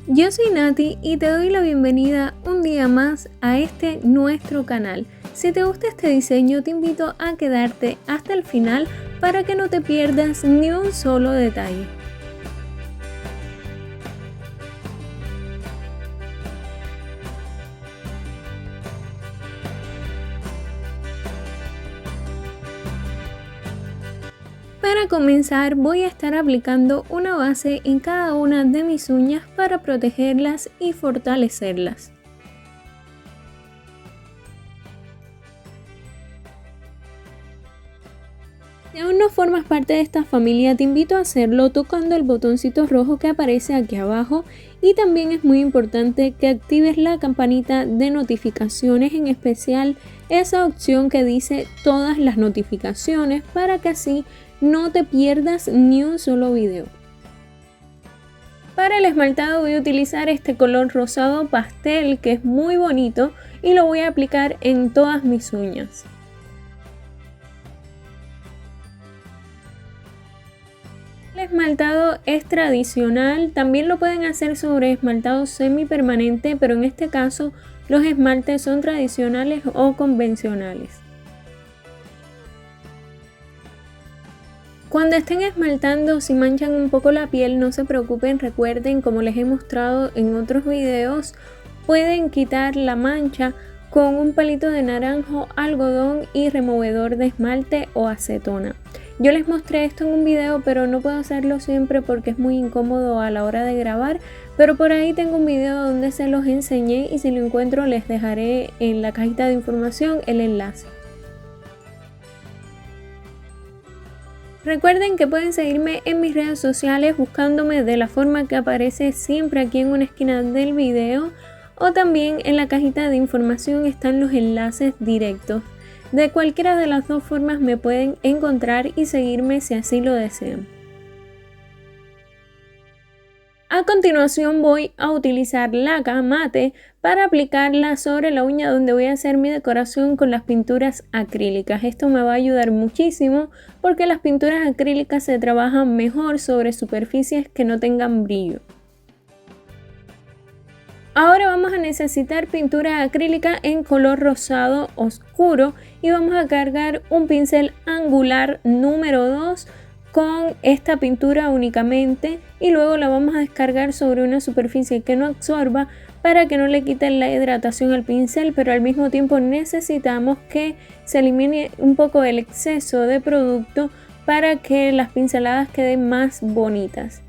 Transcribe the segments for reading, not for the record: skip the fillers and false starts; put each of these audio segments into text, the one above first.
Yo soy Nati y te doy la bienvenida un día más a nuestro canal. Si te gusta este diseño, te invito a quedarte hasta el final para que no te pierdas ni un solo detalle. Para comenzar, voy a estar aplicando una base en cada una de mis uñas para protegerlas y fortalecerlas. Si aún no formas parte de esta familia, te invito a hacerlo tocando el botoncito rojo que aparece aquí abajo, y también es muy importante que actives la campanita de notificaciones, en especial esa opción que dice todas las notificaciones, para que así no te pierdas ni un solo video. Para el esmaltado voy a utilizar este color rosado pastel que es muy bonito y lo voy a aplicar en todas mis uñas. El esmaltado es tradicional, también lo pueden hacer sobre esmaltado semipermanente, pero en este caso los esmaltes son tradicionales o convencionales. Cuando estén esmaltando, si manchan un poco la piel, no se preocupen, recuerden, como les he mostrado en otros videos, pueden quitar la mancha con un palito de naranjo, algodón y removedor de esmalte o acetona. Yo les mostré esto en un video, pero no puedo hacerlo siempre porque es muy incómodo a la hora de grabar, pero por ahí tengo un video donde se los enseñé y si lo encuentro les dejaré en la cajita de información el enlace. Recuerden que pueden seguirme en mis redes sociales buscándome de la forma que aparece siempre aquí en una esquina del video, o también en la cajita de información están los enlaces directos. De cualquiera de las dos formas me pueden encontrar y seguirme si así lo desean. A continuación voy a utilizar laca mate para aplicarla sobre la uña donde voy a hacer mi decoración con las pinturas acrílicas. Esto me va a ayudar muchísimo porque las pinturas acrílicas se trabajan mejor sobre superficies que no tengan brillo. Ahora vamos a necesitar pintura acrílica en color rosado oscuro y vamos a cargar un pincel angular número 2 con esta pintura únicamente, y luego la vamos a descargar sobre una superficie que no absorba para que no le quiten la hidratación al pincel, pero al mismo tiempo necesitamos que se elimine un poco el exceso de producto para que las pinceladas queden más bonitas.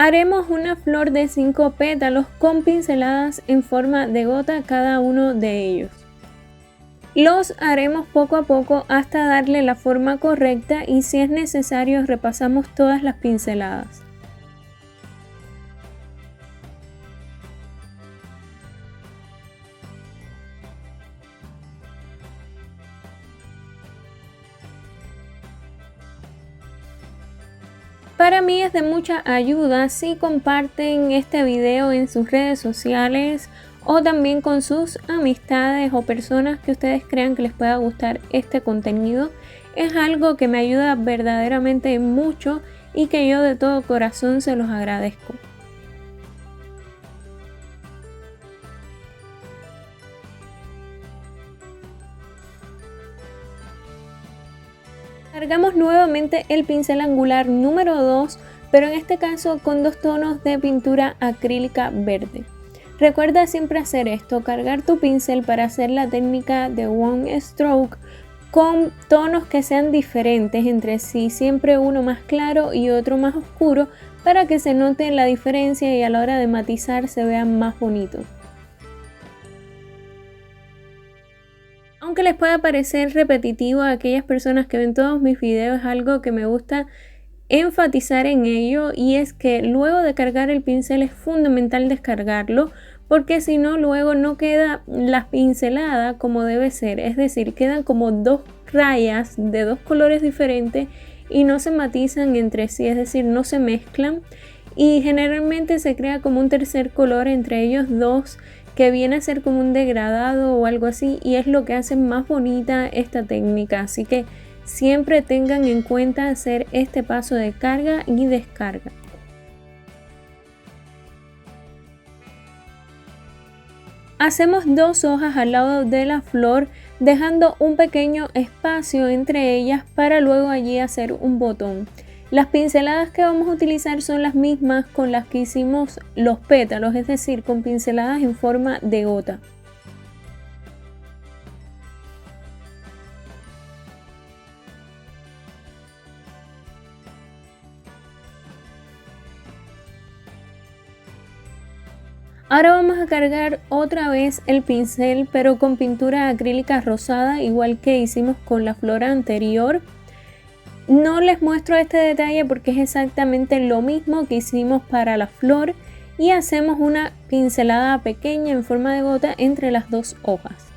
Haremos una flor de 5 pétalos con pinceladas en forma de gota cada uno de ellos. Los haremos poco a poco hasta darle la forma correcta y si es necesario repasamos todas las pinceladas. Para mí es de mucha ayuda si comparten este video en sus redes sociales o también con sus amistades o personas que ustedes crean que les pueda gustar este contenido. Es algo que me ayuda verdaderamente mucho y que yo de todo corazón se los agradezco. Cargamos nuevamente el pincel angular número 2, pero en este caso con 2 tonos de pintura acrílica verde. Recuerda siempre hacer esto, cargar tu pincel para hacer la técnica de one stroke con tonos que sean diferentes entre sí, siempre uno más claro y otro más oscuro para que se note la diferencia y a la hora de matizar se vean más bonitos. Aunque les pueda parecer repetitivo a aquellas personas que ven todos mis videos, es algo que me gusta enfatizar en ello, y es que luego de cargar el pincel es fundamental descargarlo, porque si no luego no queda la pincelada como debe ser, es decir, quedan como dos rayas de dos colores diferentes y no se matizan entre sí, es decir, no se mezclan, y generalmente se crea como un tercer color entre ellos dos que viene a ser como un degradado o algo así, y es lo que hace más bonita esta técnica. Así que siempre tengan en cuenta hacer este paso de carga y descarga. Hacemos 2 hojas al lado de la flor, dejando un pequeño espacio entre ellas para luego allí hacer un botón. Las pinceladas que vamos a utilizar son las mismas con las que hicimos los pétalos, es decir, con pinceladas en forma de gota. Ahora vamos a cargar otra vez el pincel, pero con pintura acrílica rosada, igual que hicimos con la flor anterior. No les muestro este detalle porque es exactamente lo mismo que hicimos para la flor, y hacemos una pincelada pequeña en forma de gota entre las 2 hojas.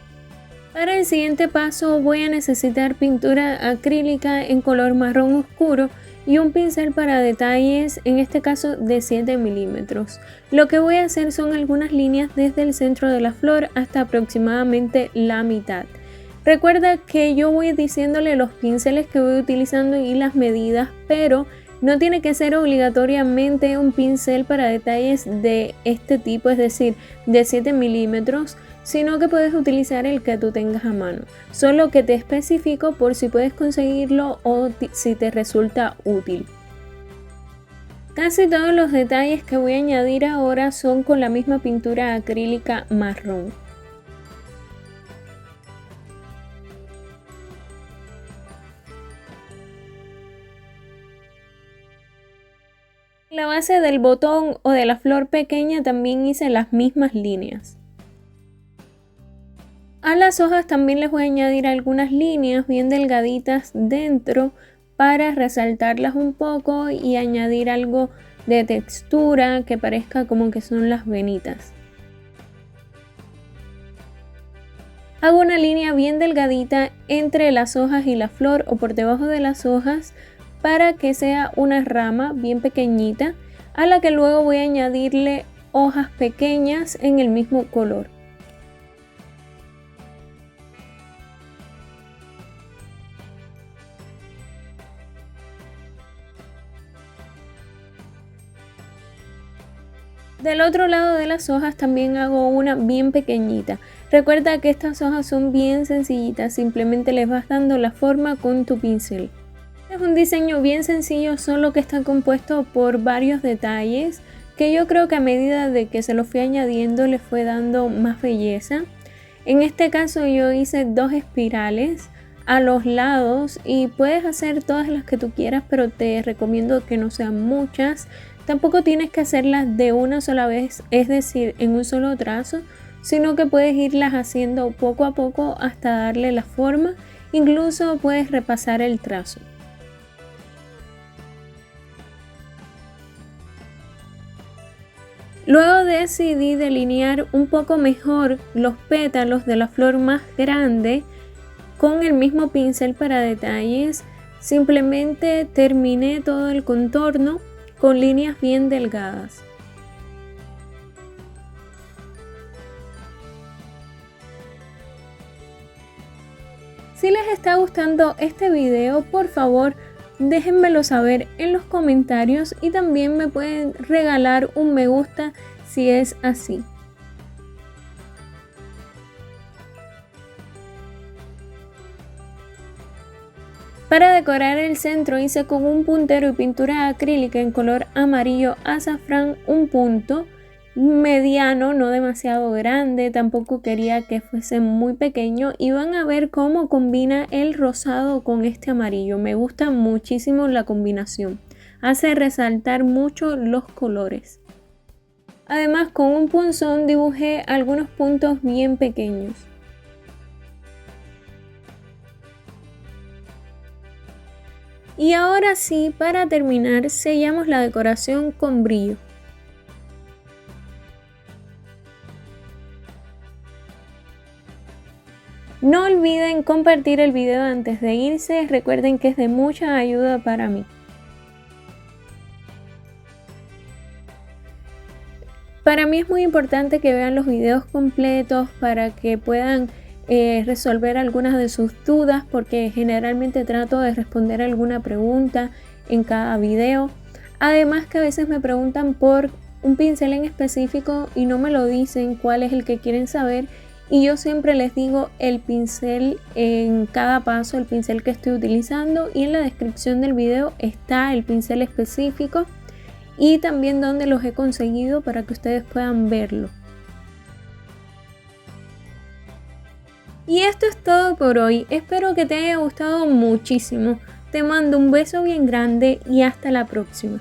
Para el siguiente paso voy a necesitar pintura acrílica en color marrón oscuro y un pincel para detalles, en este caso de 7 milímetros. Lo que voy a hacer son algunas líneas desde el centro de la flor hasta aproximadamente la mitad. Recuerda que yo voy diciéndole los pinceles que voy utilizando y las medidas, pero no tiene que ser obligatoriamente un pincel para detalles de este tipo, es decir, de 7 milímetros, sino que puedes utilizar el que tú tengas a mano. Solo que te especifico por si puedes conseguirlo o si te resulta útil. Casi todos los detalles que voy a añadir ahora son con la misma pintura acrílica marrón. La base del botón o de la flor pequeña también hice las mismas líneas. A las hojas también les voy a añadir algunas líneas bien delgaditas dentro para resaltarlas un poco y añadir algo de textura que parezca como que son las venitas. Hago una línea bien delgadita entre las hojas y la flor o por debajo de las hojas para que sea una rama bien pequeñita a la que luego voy a añadirle hojas pequeñas en el mismo color. Del otro lado de las hojas también hago una bien pequeñita. Recuerda que estas hojas son bien sencillitas, simplemente les vas dando la forma con tu pincel. Es un diseño bien sencillo, solo que está compuesto por varios detalles que yo creo que a medida de que se los fui añadiendo le fue dando más belleza. En este caso yo hice 2 espirales a los lados y puedes hacer todas las que tú quieras, pero te recomiendo que no sean muchas. Tampoco tienes que hacerlas de una sola vez, es decir, en un solo trazo, sino que puedes irlas haciendo poco a poco hasta darle la forma. Incluso puedes repasar el trazo. Luego decidí delinear un poco mejor los pétalos de la flor más grande con el mismo pincel para detalles. Simplemente terminé todo el contorno con líneas bien delgadas. Si les está gustando este video, por favor déjenmelo saber en los comentarios y también me pueden regalar un me gusta si es así. Para decorar el centro hice con un puntero y pintura acrílica en color amarillo azafrán un punto mediano, no demasiado grande, tampoco quería que fuese muy pequeño, y van a ver cómo combina el rosado con este amarillo. Me gusta muchísimo la combinación, hace resaltar mucho los colores. Además, con un punzón dibujé algunos puntos bien pequeños. Y ahora sí, para terminar, sellamos la decoración con brillo. No olviden compartir el video antes de irse, recuerden que es de mucha ayuda para mí. mí es muy importante que vean los videos completos para que puedan resolver algunas de sus dudas, porque generalmente trato de responder alguna pregunta en cada video. Además que a veces me preguntan por un pincel en específico y no me lo dicen cuál es el que quieren saber, y yo siempre les digo el pincel en cada paso, el pincel que estoy utilizando, y en la descripción del video está el pincel específico y también dónde los he conseguido para que ustedes puedan verlo. Y esto es todo por hoy, espero que te haya gustado muchísimo. Te mando un beso bien grande y hasta la próxima.